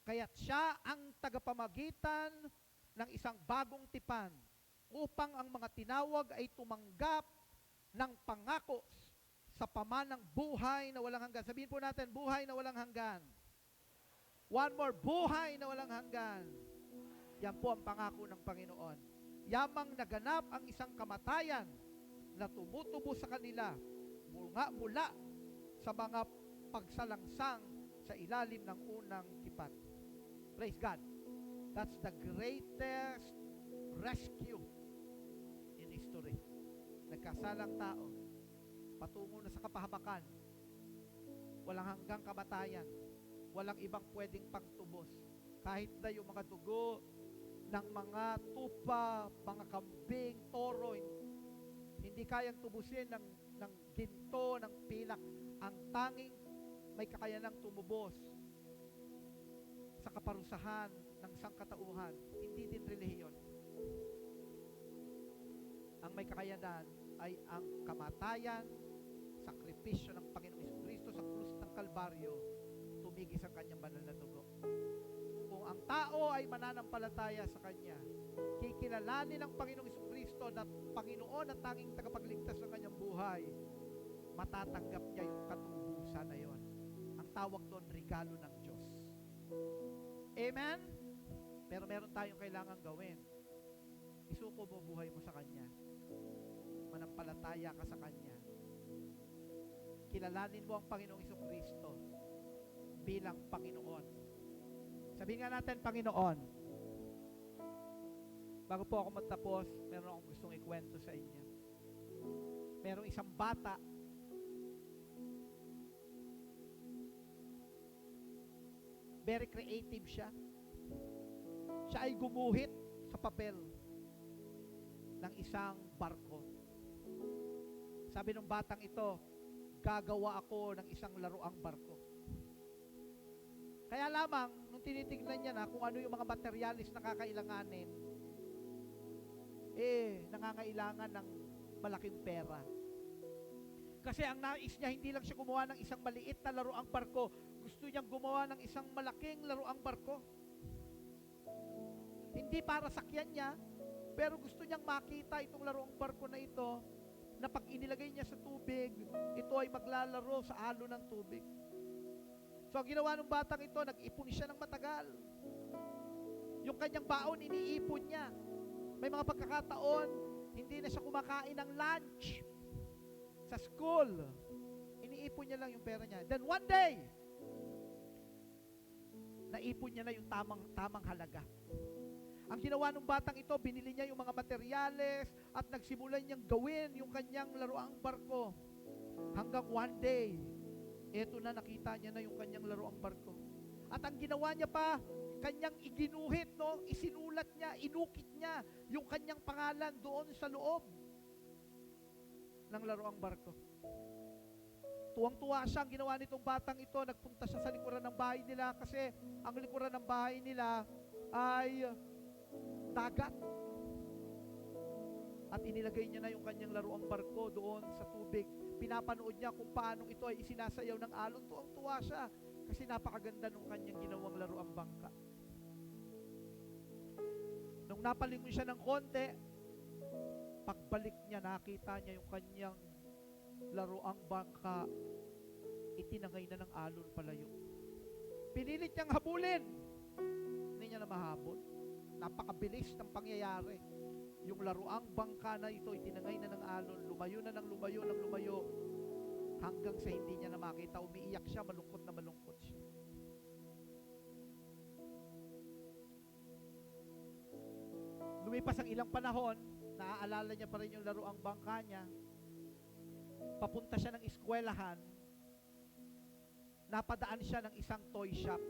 Kaya't siya ang tagapamagitan ng isang bagong tipan upang ang mga tinawag ay tumanggap ng pangako sa pamanang buhay na walang hanggan. Sabihin po natin, buhay na walang hanggan. One more, buhay na walang hanggan. Yan po ang pangako ng Panginoon. Yamang naganap ang isang kamatayan na tumutubo sa kanila mula sa mga pagsalangsang sa ilalim ng unang tipan. Praise God. That's the greatest rescue in history. Nagkasalang tao, patungo na sa kapahamakan, walang hanggang kamatayan, walang ibang pwedeng pangtubos. Kahit na yung mga dugo ng mga tupa, mga kambing, toro, hindi kayang tubusin ng ginto, ng pilak. Ang tanging may kakayanang tumubos sa kaparusahan ng sangkatauhan, hindi din relihiyon. Ang may kakayanan ay ang kamatayan, sakripisyo ng Panginoong Jesucristo sa krus ng Kalbaryo, tumigis ang kanyang banal na dugo. Kung ang tao ay mananampalataya sa Kanya, kikilalanin ng Panginoong Jesucristo na Panginoon at tanging tagapagligtas ng kanyang buhay, matatanggap niya yung katubusan na yon. Ang tawag doon, regalo ng Diyos. Amen? Pero meron tayong kailangan gawin. Isuko mo buhay mo sa Kanya. Manampalataya ka sa Kanya. Kilalanin mo ang Panginoong Jesucristo bilang Panginoon. Sabihin nga natin, Panginoon. Bago po ako magtapos, meron akong gustong ikwento sa inyo. Merong isang bata, very creative siya. Siya ay gumuhit sa papel ng isang barko. Sabi ng batang ito, gagawa ako ng isang laruang barko. Kaya lamang, nung tinitignan niya na kung ano yung mga materialis na kakailanganin, nangangailangan ng malaking pera. Kasi ang nais niya, hindi lang siya gumawa ng isang maliit na laruang barko, gusto niyang gumawa ng isang malaking laruang barko. Hindi para sakyan niya, pero gusto niyang makita itong laruang barko na ito, na pag inilagay niya sa tubig, ito ay maglalaro sa alo ng tubig. So, ang ginawa ng batang ito, nag-ipon siya ng matagal. Yung kanyang baon, iniipon niya. May mga pagkakataon, hindi na siya kumakain ng lunch sa school. Iniipon niya lang yung pera niya. Then one day, naipon niya na yung tamang halaga. Ang ginawa ng batang ito, binili niya yung mga materyales at nagsimulan niyang gawin yung kanyang laruang barko. Hanggang one day, eto na, nakita niya na yung kanyang laruang barko. At ang ginawa niya pa, kanyang iginuhit, no? Isinulat niya, inukit niya yung kanyang pangalan doon sa loob ng laruang barko. Tuwang-tuwa siya. Ang ginawa nitong batang ito, nagpunta siya sa likuran ng bahay nila kasi ang likuran ng bahay nila ay dagat. At inilagay niya na yung kanyang laruang barko doon sa tubig. Pinapanood niya kung paano ito ay isinasayaw ng alon. Tuwang-tuwa siya kasi napakaganda nung kanyang ginawang laruang bangka. Nung napalingon siya ng konti, pagbalik niya, nakita niya yung kanyang laruang bangka, itinangay na ng alon palayo. Pinilit niyang habulin, hindi niya na mahabol. Napakabilis ng pangyayari. Yung laruang bangka na ito, itinangay na ng alon, lumayo na ng lumayo, hanggang sa hindi niya na makita. Umiiyak siya, malungkot na malungkot siya. Lumipas ang ilang panahon, naaalala niya pa rin yung laruang bangka niya. Papunta siya ng eskwelahan, napadaan siya ng isang toy shop.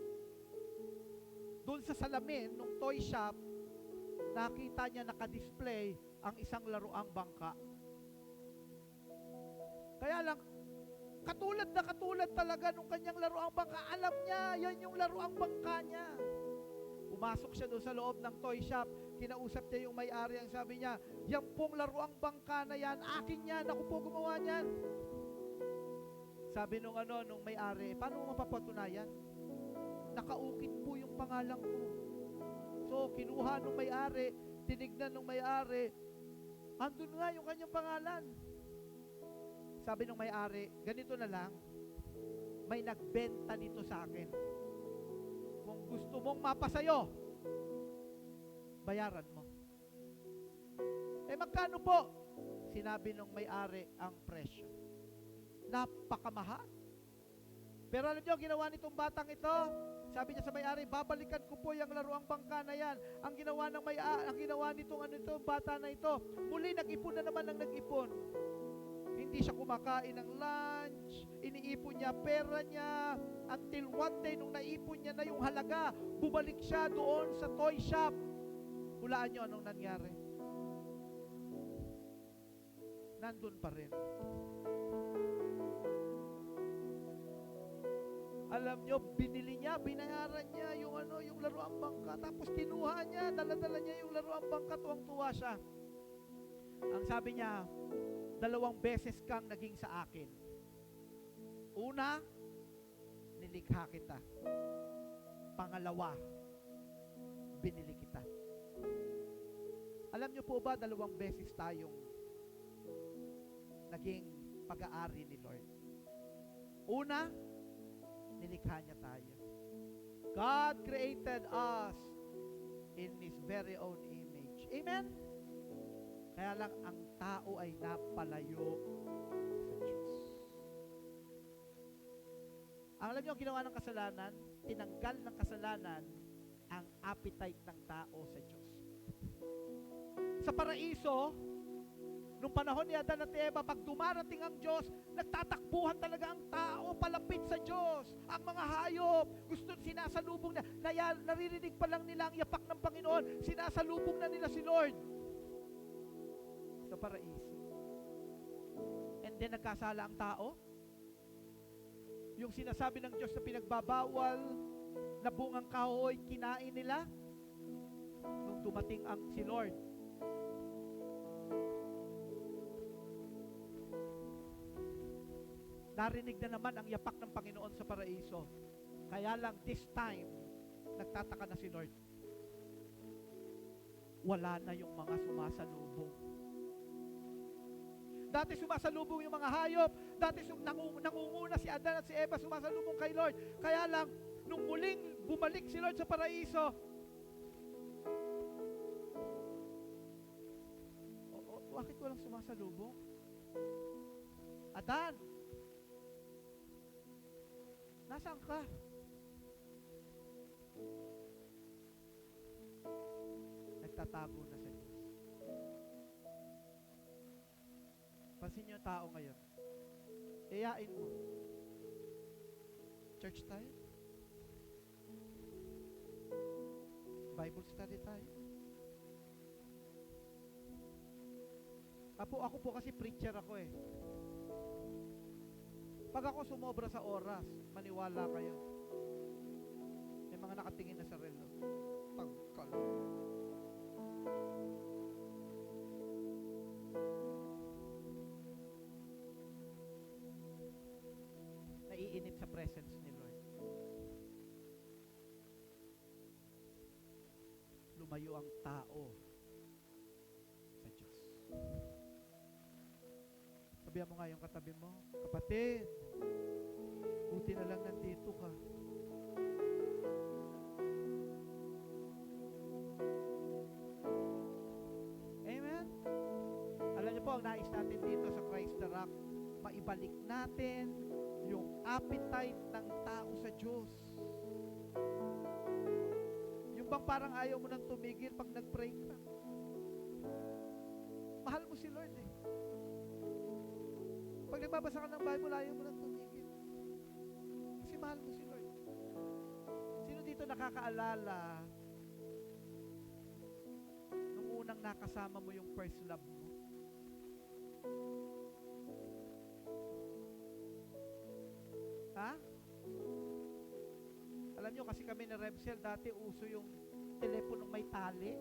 Doon sa salamin ng toy shop, nakita niya naka-display ang isang laruang bangka. Kaya lang, katulad talaga nung kanyang laruang bangka. Alam niya, yan yung laruang bangka niya. Pumasok siya doon sa loob ng toy shop, kinausap niya yung may-ari, ang sabi niya, yan pong laruang bangka na yan, akin yan, ako po gumawa niyan. Sabi nung may-ari, paano mo mapapatunayan? Nakaukit po yung pangalan ko. So, kinuha nung may-ari, tinignan nung may-ari, andun nga yung kanyang pangalan. Sabi nung may-ari, ganito na lang, may nagbenta nito sa akin. Kung gusto mong mapasayo, bayaran mo. Magkano po? Sinabi nung may-ari ang presyo. Napakamahal. Pero alam niyo, ginawa nitong batang ito, sabi niya sa may-ari, babalikan ko po yung laruang bangka na yan. Ang ginawa nitong bata na ito, muli nag-ipon na naman ang nag-ipon. Hindi siya kumakain ng lunch, iniipon niya pera niya, until one day, nung naipon niya na yung halaga, bumalik siya doon sa toy shop. Hulaan niyo anong nangyari. Nandun pa rin. Alam nyo, binili niya, binayaran niya yung laruang bangka, tapos kinuha niya, dala-dala niya yung laruang bangka, tuwang-tuwa siya. Ang sabi niya, 2 beses kang naging sa akin. Una, nilikha kita. Pangalawa, binili kita. Alam niyo po ba, 2 beses tayong naging pag-aari ni Lord. Una, nilikha niya tayo. God created us in His very own image. Amen? Kaya lang, ang tao ay napalayo sa Diyos. Ang alam niyo, ang ginawa ng kasalanan, tinanggal ng kasalanan ang appetite ng tao sa Diyos. Sa paraiso, nung panahon ni Adan at Eva, pag dumarating ang Diyos, nagtatakbuhan talaga ang tao palapit sa Diyos. Ang mga hayop, gusto sinasalubong na, naririnig pa lang nila ang yapak ng Panginoon, sinasalubong na nila si Lord sa paraiso. And then nagkasala ang tao. Yung sinasabi ng Diyos na pinagbabawal na bungang kahoy, kinain nila. Nung dumating ang si Lord, narinig na naman ang yapak ng Panginoon sa paraiso. Kaya lang this time, nagtataka na si Lord. Wala na yung mga sumasalubong. Dati sumasalubong yung mga hayop. Dati nangunguna si Adan at si Eva sumasalubong kay Lord. Kaya lang, nung muling bumalik si Lord sa paraiso, bakit walang sumasalubong? Adan, nasaan ka? Nagtatago na sa Diyos. Pansin niyo yung tao ngayon. Iyain mo. Church tayo? Bible study tayo? Ako po kasi preacher ako eh. Pag ako sumobra sa oras, maniwala kayo. May mga nakatingin na sa relo. Tagkal. Naiinip sa presence ni Lord. Lumayo ang tao sa Diyos. Sabihan mo nga yung katabi mo, kapatid, buti na lang nandito ka. Amen? Alam niyo po, ang nais natin dito sa Christ the Rock, maibalik natin yung appetite ng tao sa Diyos. Yung bang parang ayaw mo nang tumigil pag nag-pray ka. Mahal mo si Lord eh. Pag nagbabasa ka ng Bible, ayaw mo nang tumigil. Kasi mahal mo si Lord. Sino dito nakakaalala nung unang nakasama mo yung first love mo? Ha? Alam nyo, kasi kami na Rebsel, dati uso yung teleponong may tali.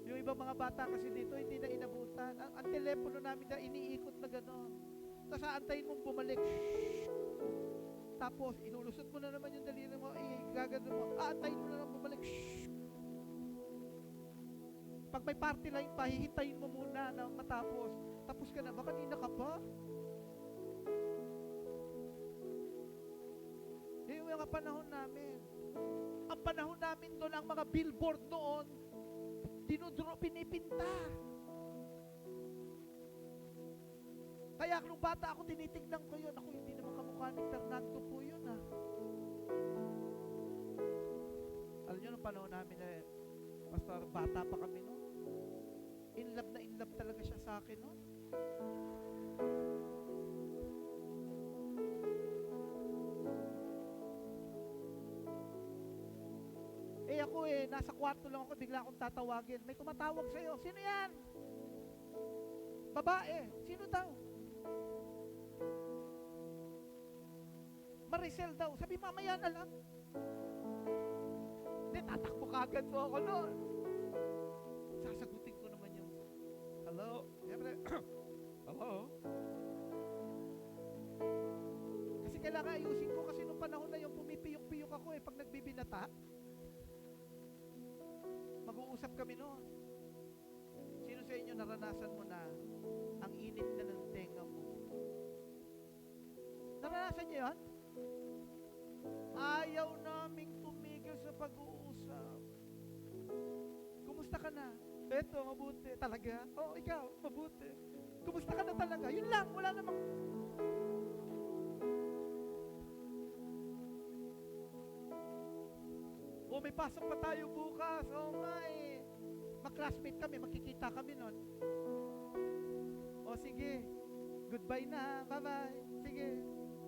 Yung ibang mga bata kasi dito, hindi na inabutan. Ang telepono namin na iniikot na gano'n. Tapos aantayin mong bumalik. Tapos, inulusot mo na naman yung daliri mo, igagano mo, aantayin mo na naman bumalik. Pag may party line pa, hihintayin mo muna na matapos. Tapos ka na, baka kanina ka pa? Yung mga panahon namin. Ang Nung panahon namin doon, ang mga billboard noon, pinipinta. Kaya nung bata ako, tinitignan ko yun. Ako, hindi naman kamukha ni Fernando po yun, ah. Alam nyo, nung panahon namin, pastor, bata pa kami noon. In love talaga siya sa akin noon. Ako nasa kwarto lang ako, bigla akong tatawagin. May tumatawag sa'yo. Sino yan? Babae. Sino daw? Maricel daw. Sabi, mamaya na lang. Hindi, tatakbo kagad po ako noon. Sasagutin ko naman yung, hello? Siyempre, hello? Kasi kailangan ayusin ko kasi nung panahon na yung pumipiyok-piyok ako pag nagbibinata. Mag-uusap kami noon. Sino sa inyo naranasan mo na ang init na ng tenga mo? Naranasan niyo yan? Ayaw naming tumigil sa pag-uusap. Kumusta ka na? Eto, mabuti. Talaga? Oo, ikaw, mabuti. Kumusta ka na talaga? Yun lang, wala namang... O may pasok pa tayo bukas. Oo nga eh. Mag-classmate kami, magkikita kami nun. O sige, goodbye na. Bye-bye. Sige,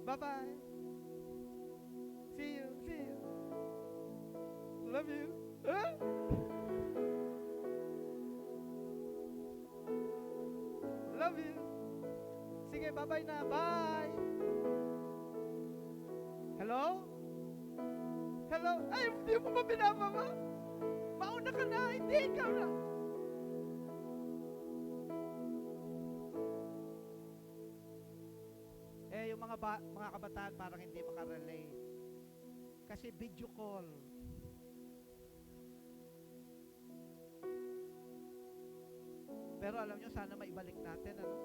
bye-bye. See you, see you. Love you. Huh? Love you. Sige, bye-bye na. Bye. Hello? Hello? Ay, hindi mo ba binababa? Mauna ka na, hindi ikaw na. Yung mga kabataan parang hindi makarelate. Kasi video call. Pero alam nyo, sana maibalik natin, ano?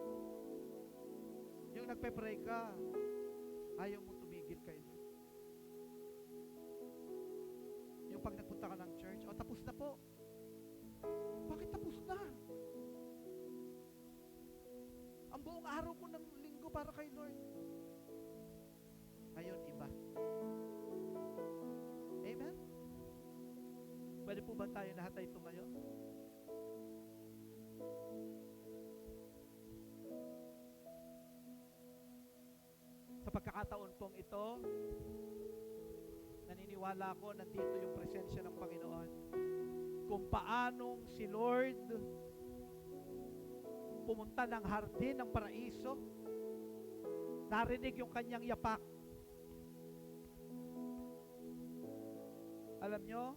Yung nagpe-pray ka, ayaw mo tumigil kayo. Yung pag nagpunta ka ng church, tapos na po. Bakit tapos na? Ang buong araw ko ng linggo para kay Lord. Ngayon, iba. Amen? Pwede po ba tayo lahat ay tumayo? Sa pagkakataon pong ito, naniniwala ako nandito yung presensya ng Panginoon. Kung paanong si Lord pumunta ng hardin ng paraiso, narinig yung kanyang yapak. Alam nyo,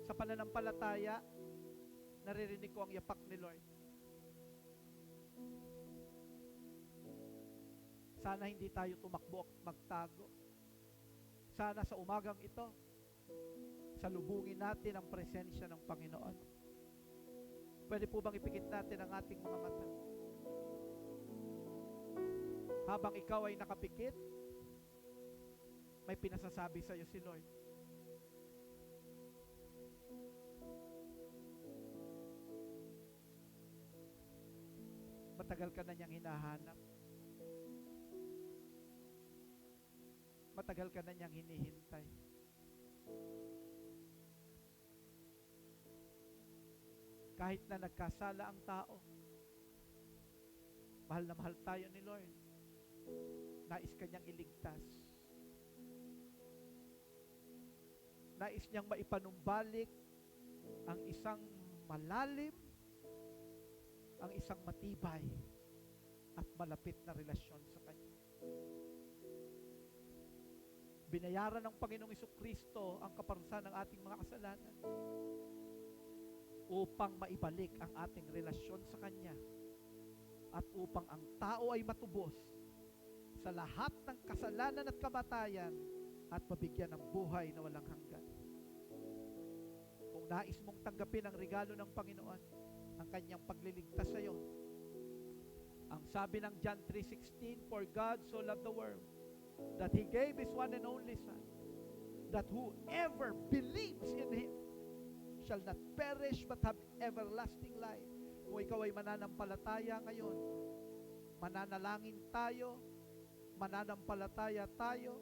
sa pananampalataya, naririnig ko ang yapak ni Lord. Sana hindi tayo tumakbo at magtago. Sana sa umagang ito, salubungin natin ang presensya ng Panginoon. Pwede po bang ipikit natin ang ating mga mata? Habang ikaw ay nakapikit, may pinasasabi sa iyo si Lord. Matagal ka na niyang hinahanap. Matagal ka na niyang hinihintay. Kahit na nagkasala ang tao, mahal na mahal tayo ni Lord. Nais ka niyang iligtas. Nais niyang maipanumbalik ang isang malalim, ang isang matibay at malapit na relasyon sa Kanya. Binayaran ng Panginoong Jesucristo ang kaparusahan ng ating mga kasalanan upang maibalik ang ating relasyon sa Kanya at upang ang tao ay matubos sa lahat ng kasalanan at kamatayan at mabigyan ng buhay na walang hanggan. Kung nais mong tanggapin ang regalo ng Panginoon, ang Kanyang pagliligtas sa iyo, ang sabi ng John 3:16, "For God so loved the world, that He gave His one and only Son, that whoever believes in Him shall not perish but have everlasting life. Kung ikaw ay mananampalataya ngayon, mananalangin tayo, mananampalataya tayo,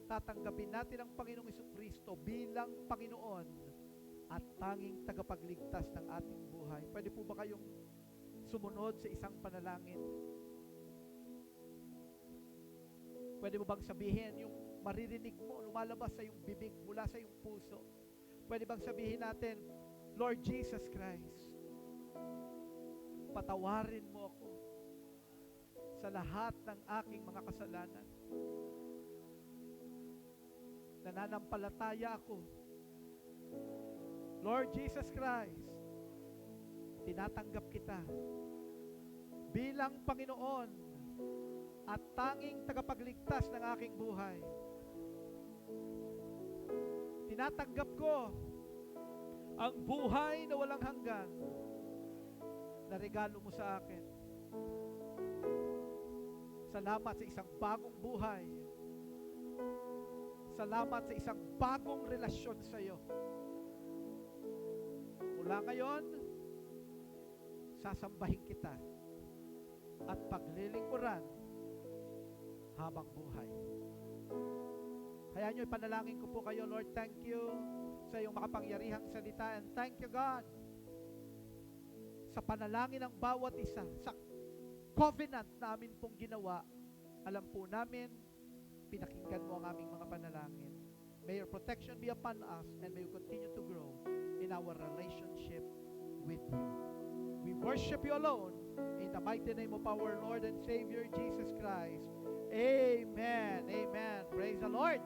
tatanggapin natin ang Panginoong Jesucristo bilang Panginoon at tanging tagapagligtas ng ating buhay. Pwede po ba kayong sumunod sa isang panalangin? Pwede mo bang sabihin yung maririnig mo, lumalabas sa iyong bibig, mula sa iyong puso? Pwede bang sabihin natin, Lord Jesus Christ, patawarin mo ako sa lahat ng aking mga kasalanan. Nananampalataya ako. Lord Jesus Christ, tinatanggap kita bilang Panginoon at tanging tagapagligtas ng aking buhay. Tinatanggap ko ang buhay na walang hanggan na regalo mo sa akin. Salamat sa isang bagong buhay. Salamat sa isang bagong relasyon sa iyo. Mula ngayon, sasambahin kita at paglilingkuran habang buhay. Kaya nyo, ipanalangin ko po kayo, Lord, thank you sa iyong makapangyarihang salita, and thank you, God, sa panalangin ng bawat isa, sa covenant namin pong ginawa. Alam po namin, pinakinggan mo ang aming mga panalangin. May your protection be upon us, and may you continue to grow in our relationship with you. We worship you alone in the mighty name of our Lord and Savior Jesus Christ. Amen. Amen. Praise the Lord.